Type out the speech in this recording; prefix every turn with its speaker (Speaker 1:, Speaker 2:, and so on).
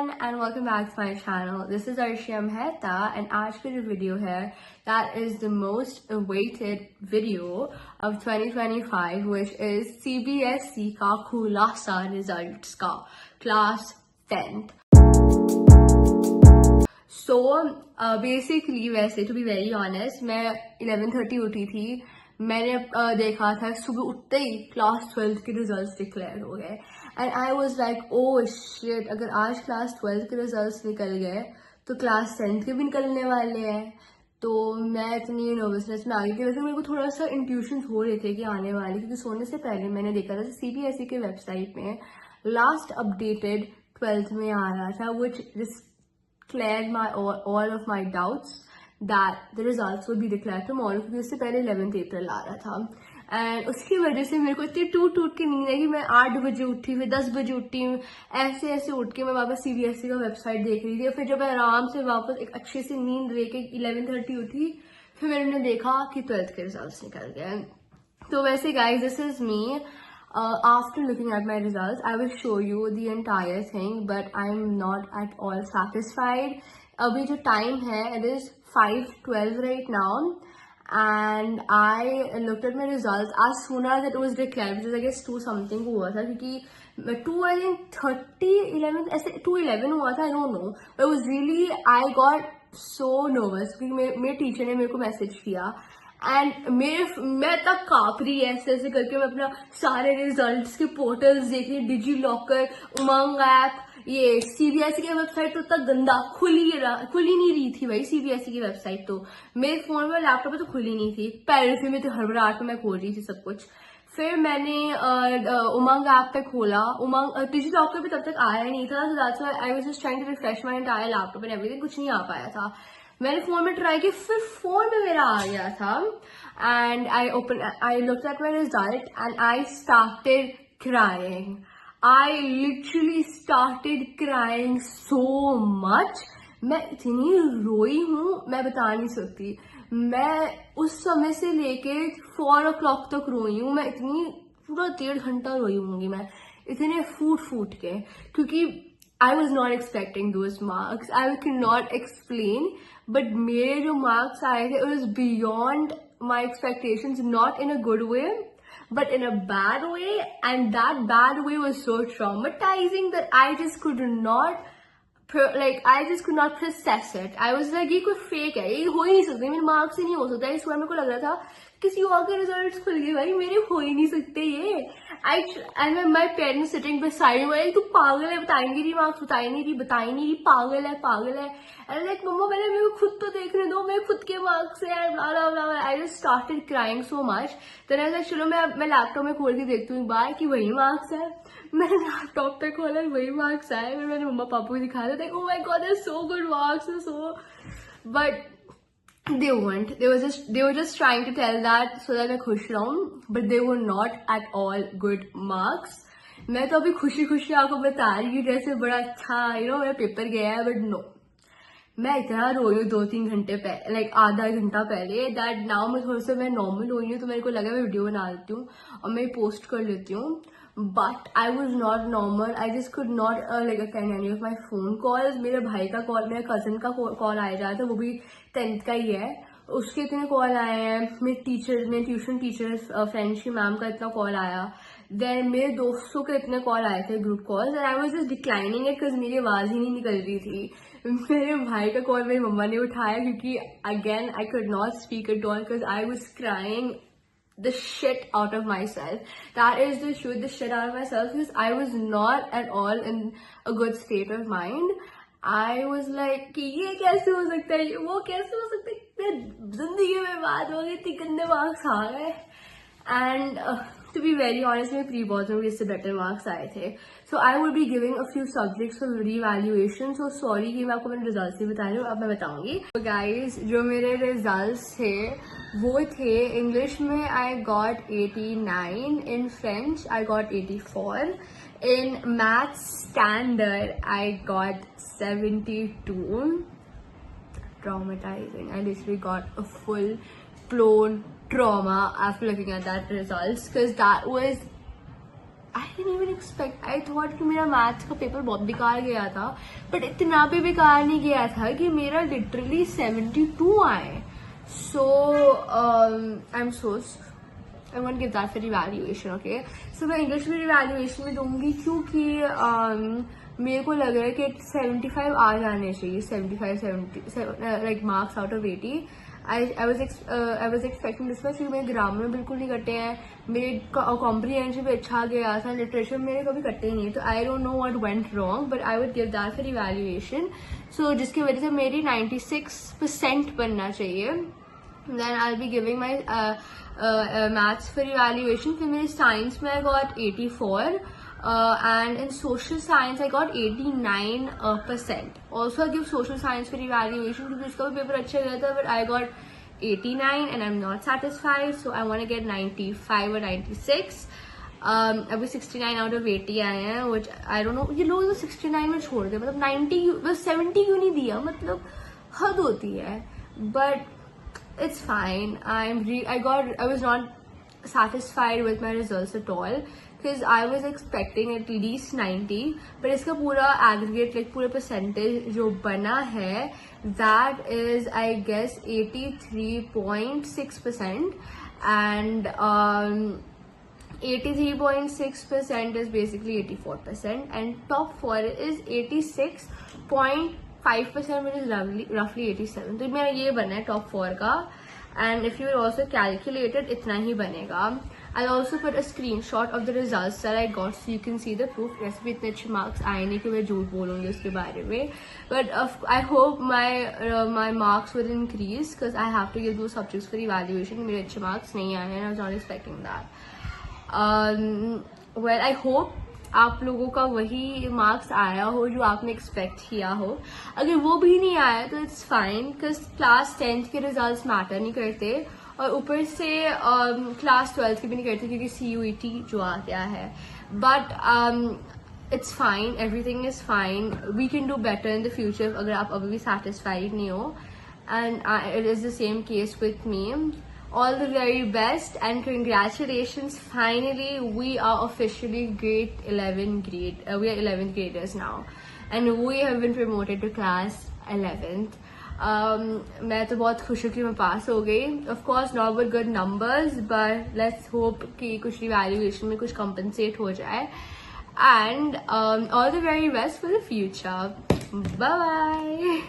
Speaker 1: everyone and welcome back to my channel. This is Arshia Mehta and आज का जो video है that is the most awaited video of 2025 which is CBSE का खुलासा results का class 10th. So basically वैसे to be very honest मैं 11:30 उठी थी. मैंने देखा था सुबह उठते ही क्लास 12 के रिजल्ट्स डिक्लेयर हो गए and I was like oh shit, अगर आज क्लास 12 के रिजल्ट्स निकल गए तो क्लास 10 के भी निकलने वाले हैं. तो मैं इतनी नर्वसनेस में आ गई थी. वैसे मेरे को थोड़ा सा इंट्यूशन हो रहे थे कि आने वाले, क्योंकि सोने से पहले मैंने देखा था CBSE के वेबसाइट में लास्ट अपडेटेड 12th में आ रहा था which cleared my all of my doubts that the results would be declared tomorrow, क्योंकि उससे पहले 11th April आ रहा था. एंड उसकी वजह से मेरे को इतनी टूट के नींद है कि मैं 8 बजे उठी, फिर 10 बजे उठी, ऐसे उठ के मैं वापस CBSE का वेबसाइट देख रही थी. फिर जब मैं आराम से वापस एक अच्छी सी नींद लेके 11:30 उठी, फिर मैंने देखा कि 12th के रिजल्ट निकल गए. तो वैसे guys this is me. After looking at my results, I will show you the entire thing, but I'm not at all satisfied. अभी जो time है, it is 5:12 right now, and I looked at my results as soon as it was declared, which is I guess 2 something हुआ था, क्योंकि 2 I think 30 11 ऐसे 2:11 हुआ था, I don't know, but it was really I got so nervous क्योंकि मेरे teacher ने मेरे को मैसेज किया एंड मैं तक काँप रही है ऐसे करके. मैं अपना सारे रिजल्ट्स के पोर्टल्स देख रही, डिजी लॉकर, उमंग ऐप, ये CBSE की वेबसाइट तो इतना गंदा खुल नहीं रही थी भाई. CBSE की वेबसाइट तो मेरे फोन में लैपटॉप पे तो खुली नहीं थी. पहले में तो हड़बड़ाहट में मैं खोल रही थी सब कुछ. फिर मैंने उमंग ऐप पे खोला. उमंग डिजी लॉकर पे तब तक आया ही नहीं था, so that's why I was just trying to refresh my entire laptop and everything. कुछ नहीं आ पाया था. मैंने फोन में ट्राई किया, फिर फोन में मेरा आ गया था and I looked at my result and I started crying. I literally started crying so much. मैं इतनी रोई हूँ मैं बता नहीं सकती. मैं उस समय से लेके 4 o'clock तक रोई हूँ. मैं इतनी पूरा 1.5 घंटा रोई होंगी मैं, इतने फूट के, क्योंकि I was not expecting those marks. I cannot explain, but मेरे जो marks आए थे, it was beyond my expectations, not in a good way, but in a bad way, and that bad way was so traumatizing that I just could not process it. I was like, ये कोई fake है, ये हो ही नहीं सकता, मेरे marks से नहीं हो सकता. इस बार मेरे को लग रहा था किसी और के रिजल्ट्स खुल गए भाई, मेरे हो ही नहीं सकते ये. And my parents sitting beside me like, तू पागल है, बताई नहीं रही, पागल है. And like, मम्मा पहले मेरे को खुद तो देखने दो, मेरे खुद के मार्क्स है, blah blah blah. I just started crying so much. Then I was like, चलो मैं लैपटॉप में खोल के देखती हूँ एक बार कि वही मार्क्स है. मैंने लैपटॉप पे खोला, वही मार्क्स आए. फिर मैंने मम्मा पापा को दिखाया था, like, oh my god, they're so good marks, but they weren't. They were just trying to tell that so that मैं खुश रहूं, but they were not at all good marks. मैं तो अभी खुशी आपको बता रही हूँ जैसे बड़ा अच्छा मेरा पेपर गया है, but no. मैं इतना रोई हूँ 2-3 घंटे पहले, लाइक आधा घंटा पहले, दैट नाउ मैं थोड़ा सा मैं नॉर्मल हुई हूँ, तो मेरे को लगा मैं वीडियो बना लेती हूँ और मैं पोस्ट कर लेती हूँ. But I was not normal. I just could not attend any of my phone calls. मेरे भाई का कॉल, मेरे कजन का कॉल आया जा रहा था, वो भी 10th का ही है, उसके इतने कॉल आए हैं. मेरे ट्यूशन टीचर फ्रेंड्स की मैम का इतना कॉल आया. देन मेरे दोस्तों के इतने कॉल आए थे, group calls, and I was just declining it because मेरी आवाज ही नहीं निकल रही थी. मेरे भाई का कॉल मेरी मम्मा ने उठाया क्योंकि again I could not speak at all because I was crying the shit out of myself. That is the truth, the shit out of myself, because I was not at all in a good state of mind. I was like कि ये कैसे हो सकता है, वो कैसे हो सकता है, जिंदगी में बात हो गई, इतने गंदे मार्क्स आ गए. And to be very honest, मेरे प्री बॉर्ड्स में भी इससे बेटर मार्क्स आए थे. So I would be giving a few subjects for revaluation. So sorry कि मैं आपको मेरे रिजल्ट्स नहीं बता रही हूँ, अब मैं बताऊंगी. So guys, जो मेरे रिजल्ट्स थे वो थे, इंग्लिश में I got 89, in French I got 84, in maths standard I got 72. Traumatizing. I literally got a full blown trauma after looking at that results, because that was I didn't even expect, I thought कि मेरा maths का paper बहुत बेकार गया था, but इतना भी बेकार नहीं गया था कि मेरा लिटरली 72 आए. सो I'm going to give that for evaluation, okay? So मैं इंग्लिश में evaluation में दूंगी क्योंकि मेरे को लग रहा है कि 75 आ जाने चाहिए, 70 like marks out of 80. I was expecting this much, क्योंकि मेरे ग्रामर बिल्कुल नहीं कटे हैं, मेरे कॉम्प्रीहेंशन भी अच्छा गया था, लिटरेचर मेरे कभी कटे नहीं, तो I don't know what went wrong, but I would give that for evaluation. So जिसकी वजह से मेरी 96% बनना चाहिए. Then I'll be giving my maths for evaluation. फिर मेरे science में I got 84, and in social science I got 89%. Also I give social science for evaluation क्योंकि उसका भी पेपर अच्छा गया था, but I got 89 and I'm not satisfied, so I want to get 95 or 96. अभी 69 out of 80 आए हैं, which I don't know, ये लोग 69 में छोड़ दे, मतलब 90 बस 70 क्यों नहीं दिया, मतलब हद होती है. But it's fine. I was not satisfied with my results at all because I was expecting at least 90, but इसका पूरा aggregate, like पूरा percentage जो बना है, that is I guess 83.6%, and 83.6% is basically 84%, and top 4 is 86.5%, which is roughly 87. तो मेरा ये बना है top 4 का, and if you will also calculate it, इतना ही बनेगा. I'll also put a screenshot of the results that I got so you can see the proof. वैसे भी इतने अच्छे marks आए नहीं कि मैं झूठ बोलूँगी उसके बारे में, but I hope my marks will increase because I have to give those subjects for evaluation. मेरे अच्छे marks नहीं आए हैं, I was not expecting that. Well, I hope आप लोगों का वही मार्क्स आया हो जो आपने एक्सपेक्ट किया हो. अगर वो भी नहीं आया तो it's fine, because class 10th के रिजल्ट्स मैटर नहीं करते, और ऊपर से क्लास 12th के भी नहीं करते क्योंकि CUET जो आ गया है. But it's fine, everything is fine, we can do better in the future अगर आप अभी भी सेटिस्फाइड नहीं हो, and it is the same case with me. All the very best and congratulations. Finally, we are officially grade 11 grade. We are 11th graders now, and we have been promoted to class 11th. मैं तो बहुत खुश हूँ कि मैं पास हो गई. Of course, not with good numbers, but let's hope कि कुछ evaluation में कुछ compensate हो जाए. And all the very best for the future. Bye bye.